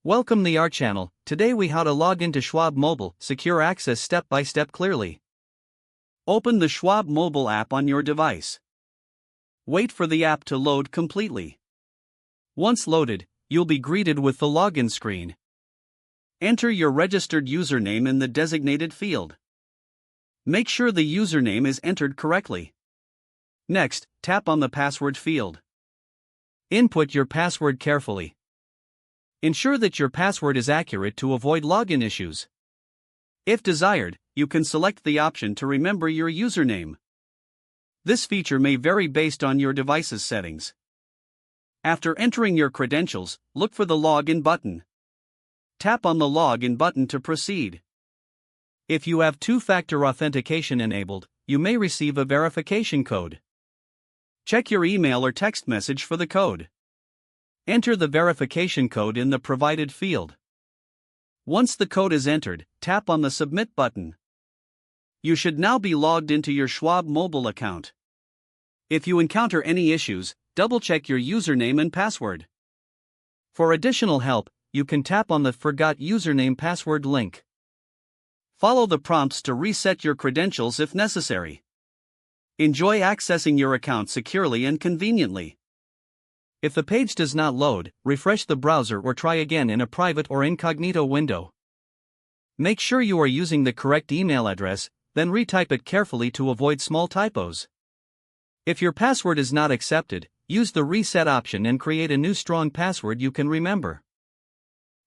Welcome to our channel. Today we how to log into Schwab Mobile, secure access step by step clearly. Open the Schwab mobile app on your device. Wait for the app to load completely. Once loaded, you'll be greeted with the login screen. Enter your registered username in the designated field. Make sure the username is entered correctly. Next, tap on the password field. Input your password carefully. Ensure that your password is accurate to avoid login issues. If desired, you can select the option to remember your username. This feature may vary based on your device's settings. After entering your credentials, look for the Login button. Tap on the Login button to proceed. If you have two-factor authentication enabled, you may receive a verification code. Check your email or text message for the code. Enter the verification code in the provided field. Once the code is entered, tap on the Submit button. You should now be logged into your Schwab mobile account. If you encounter any issues, double-check your username and password. For additional help, you can tap on the Forgot Username Password link. Follow the prompts to reset your credentials if necessary. Enjoy accessing your account securely and conveniently. If the page does not load, refresh the browser or try again in a private or incognito window. Make sure you are using the correct email address, then retype it carefully to avoid small typos. If your password is not accepted, use the reset option and create a new strong password you can remember.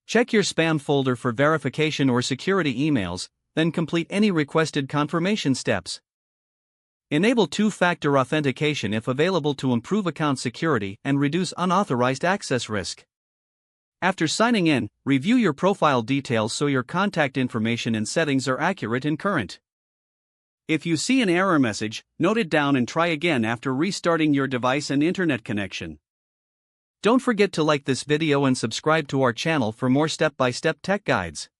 Check your spam folder for verification or security emails, then complete any requested confirmation steps. Enable two-factor authentication if available to improve account security and reduce unauthorized access risk. After signing in, review your profile details so your contact information and settings are accurate and current. If you see an error message, note it down and try again after restarting your device and internet connection. Don't forget to like this video and subscribe to our channel for more step-by-step tech guides.